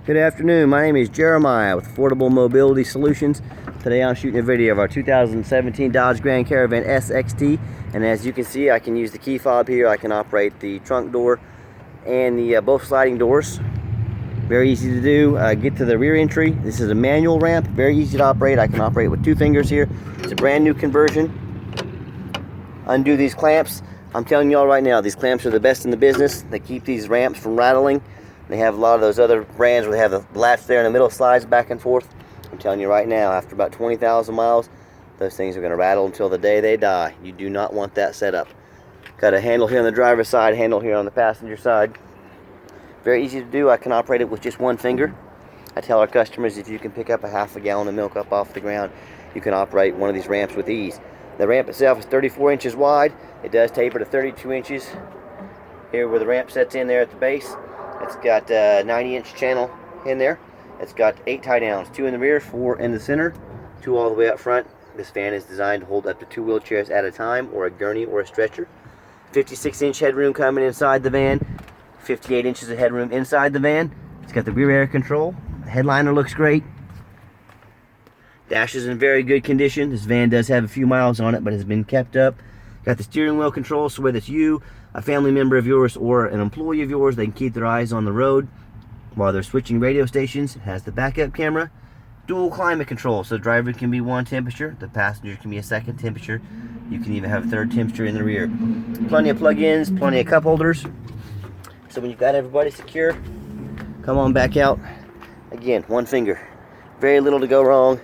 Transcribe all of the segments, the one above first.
Good afternoon, my name is Jeremiah with Affordable Mobility Solutions. Today I'm shooting a video of our 2017 Dodge Grand Caravan SXT, and as you can see I can use the key fob here. I can operate the trunk door and the both sliding doors. Very easy to do. Get to the rear entry. This is a manual ramp, very easy to operate. I can operate with 2 fingers here. It's a brand new conversion. Undo these clamps. I'm telling y'all right now, these clamps are the best in the business. They keep these ramps from rattling. They have a lot of those other brands where they have the latch there in the middle, slides back and forth. I'm telling you right now, after about 20,000 miles, those things are going to rattle until the day they die. You do not want that setup. Got a handle here on the driver's side, handle here on the passenger side. Very easy to do. I can operate it with just 1 finger. I tell our customers if you can pick up a half a gallon of milk up off the ground, you can operate one of these ramps with ease. The ramp itself is 34 inches wide. It does taper to 32 inches here where the ramp sets in there at the base. It's got a 90-inch channel in there. It's got 8 tie downs, 2 in the rear, 4 in the center, 2 all the way up front. This van is designed to hold up to 2 wheelchairs at a time, or a gurney or a stretcher. 56-inch headroom coming inside the van, 58 inches of headroom inside the van. It's got the rear air control. The headliner looks great. Dash is in very good condition. This van does have a few miles on it, but has been kept up. Got the steering wheel control, so whether it's you, a family member of yours, or an employee of yours, they can keep their eyes on the road while they're switching radio stations. It has the backup camera, dual climate control, so the driver can be 1 temperature, the passenger can be a 2nd temperature. You can even have a 3rd temperature in the rear. Plenty of plug-ins, plenty of cup holders. So when you've got everybody secure, come on back out. Again, 1 finger. Very little to go wrong.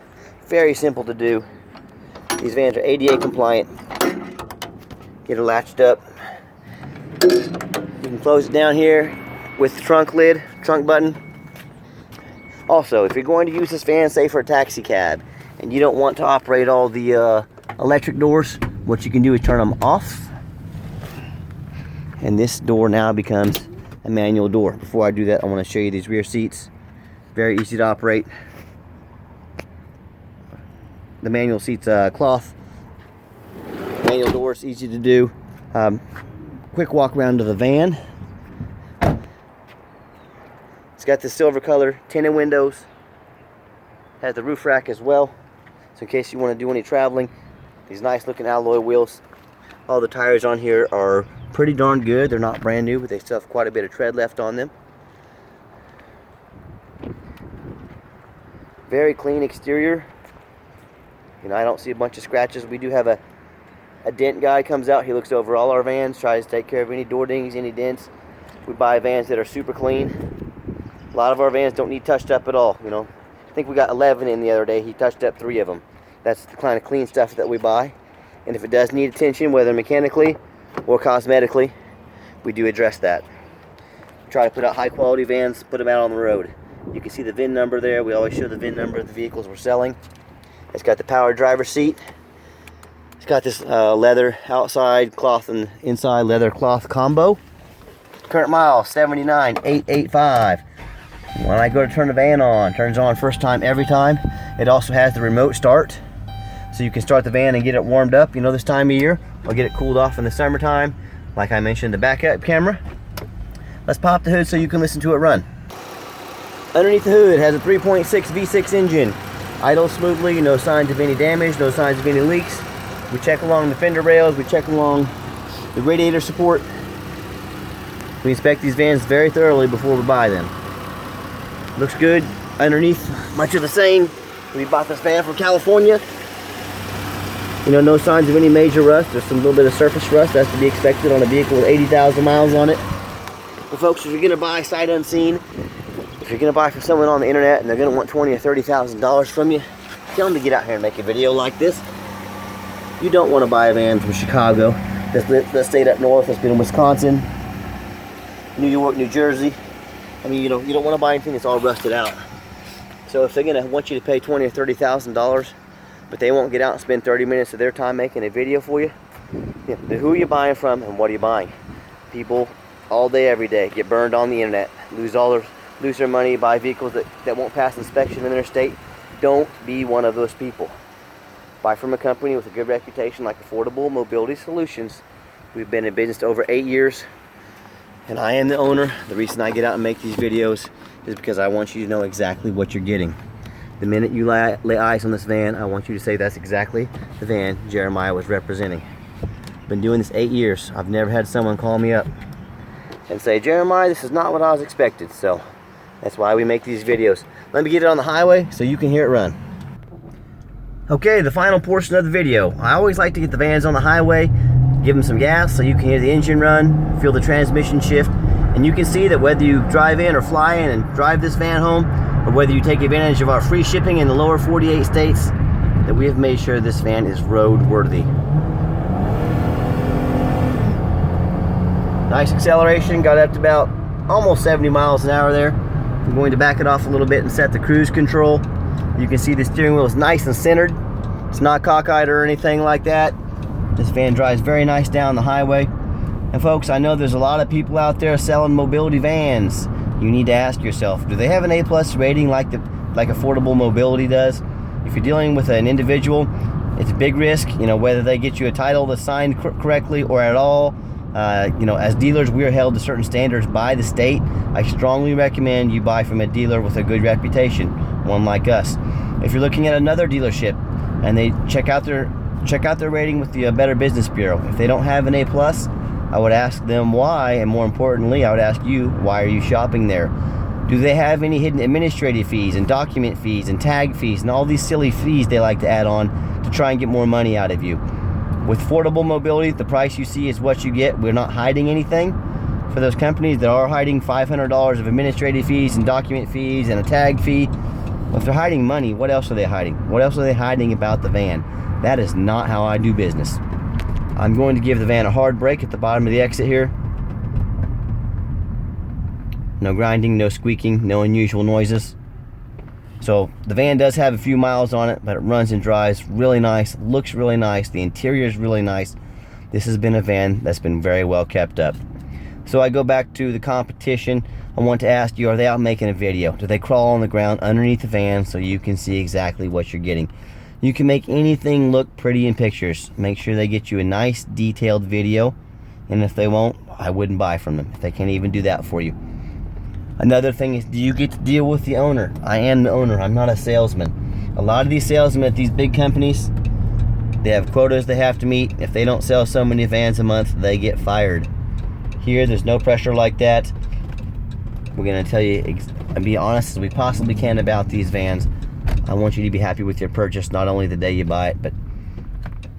Very simple to do. These vans are ADA compliant. Get it latched up. You can close it down here with the trunk lid, trunk button. Also, if you're going to use this van, say for a taxi cab, and you don't want to operate all the electric doors, what you can do is turn them off. And this door now becomes a manual door. Before I do that, I want to show you these rear seats. Very easy to operate. The manual seats cloth. Manual doors, easy to do. Quick walk around to the van. It's got the silver color, tinted windows. Has the roof rack as well. So in case you want to do any traveling, these nice looking alloy wheels. All the tires on here are pretty darn good. They're not brand new, but they still have quite a bit of tread left on them. Very clean exterior. You know, I don't see a bunch of scratches. We do have a dent guy comes out. He looks over all our vans, tries to take care of any door dings, any dents. We buy vans that are super clean. A lot of our vans don't need touched up at all. You know, I think we got 11 in the other day. He touched up 3 of them. That's the kind of clean stuff that we buy. And if it does need attention, whether mechanically or cosmetically, we do address that. We try to put out high quality vans, put them out on the road. You can see the VIN number there. We always show the VIN number of the vehicles we're selling. It's got the power driver seat. It's got this leather outside cloth and inside leather cloth combo. Current mile 79,885. When I go to turn the van on, turns on first time every time. It also has the remote start, so you can start the van and get it warmed up, you know, this time of year, or get it cooled off in the summertime. Like I mentioned, the backup camera. Let's pop the hood so you can listen to it run. Underneath the hood, it has a 3.6 V6 engine. Idles smoothly, no signs of any damage, no signs of any leaks. We check along the fender rails, we check along the radiator support. We inspect these vans very thoroughly before we buy them. Looks good. Underneath, much of the same. We bought this van from California. You know, no signs of any major rust. There's some little bit of surface rust. That's to be expected on a vehicle with 80,000 miles on it. But folks, if you're gonna buy sight unseen, if you're gonna buy from someone on the internet and they're gonna want $20,000 or $30,000 from you, tell them to get out here and make a video like this. You don't want to buy a van from Chicago that's stayed up north, that's been in Wisconsin, New York, New Jersey. I mean, you know, you don't want to buy anything that's all rusted out. So if they're gonna want you to pay $20,000 or $30,000, but they won't get out and spend 30 minutes of their time making a video for you, who are you buying from and what are you buying? People all day, every day get burned on the internet, lose their money, buy vehicles that won't pass inspection in their state. Don't be one of those people. Buy from a company with a good reputation like Affordable Mobility Solutions. We've been in business over 8 years. And I am the owner. The reason I get out and make these videos is because I want you to know exactly what you're getting. The minute you lay eyes on this van, I want you to say that's exactly the van Jeremiah was representing. Been doing this 8 years. I've never had someone call me up and say, Jeremiah, this is not what I was expected. So that's why we make these videos. Let me get it on the highway so you can hear it run. Okay, the final portion of the video. I always like to get the vans on the highway, give them some gas so you can hear the engine run, feel the transmission shift, and you can see that whether you drive in or fly in and drive this van home, or whether you take advantage of our free shipping in the lower 48 states, that we have made sure this van is roadworthy. Nice acceleration, got up to about almost 70 miles an hour there. I'm going to back it off a little bit and set the cruise control. You can see the steering wheel is nice and centered. It's not cockeyed or anything like that. This van drives very nice down the highway. And folks, I know there's a lot of people out there selling mobility vans. You need to ask yourself, do they have an A+ rating like Affordable Mobility does? If you're dealing with an individual, it's a big risk, whether they get you a title that's signed correctly or at all. As dealers, we are held to certain standards by the state. I strongly recommend you buy from a dealer with a good reputation, one like us. If you're looking at another dealership and they check out their rating with the Better Business Bureau, if they don't have an A+, I would ask them why, and more importantly, I would ask you, why are you shopping there? Do they have any hidden administrative fees and document fees and tag fees and all these silly fees they like to add on to try and get more money out of you? With Affordable Mobility, the price you see is what you get. We're not hiding anything. For those companies that are hiding $500 of administrative fees and document fees and a tag fee, well, if they're hiding money, what else are they hiding? What else are they hiding about the van? That is not how I do business. I'm going to give the van a hard brake at the bottom of the exit here. No grinding, no squeaking, no unusual noises. So the van does have a few miles on it, but it runs and drives really nice, looks really nice, the interior is really nice. This has been a van that's been very well kept up. So I go back to the competition. I want to ask you, are they out making a video? Do they crawl on the ground underneath the van so you can see exactly what you're getting? You can make anything look pretty in pictures. Make sure they get you a nice detailed video, and if they won't, I wouldn't buy from them if they can't even do that for you. Another thing is, do you get to deal with the owner? I am the owner, I'm not a salesman. A lot of these salesmen at these big companies, they have quotas they have to meet. If they don't sell so many vans a month, they get fired. Here, there's no pressure like that. We're gonna tell you and be honest as we possibly can about these vans. I want you to be happy with your purchase, not only the day you buy it, but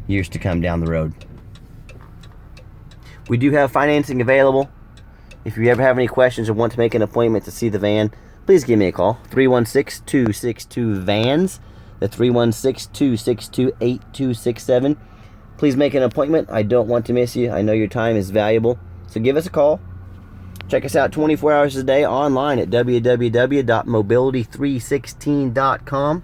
years to come down the road. We do have financing available. If you ever have any questions or want to make an appointment to see the van, please give me a call. 316-262-VANS. That's 316-262-8267. Please make an appointment. I don't want to miss you. I know your time is valuable. So give us a call. Check us out 24 hours a day online at www.mobility316.com.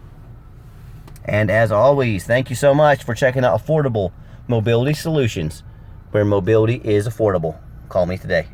And as always, thank you so much for checking out Affordable Mobility Solutions, where mobility is affordable. Call me today.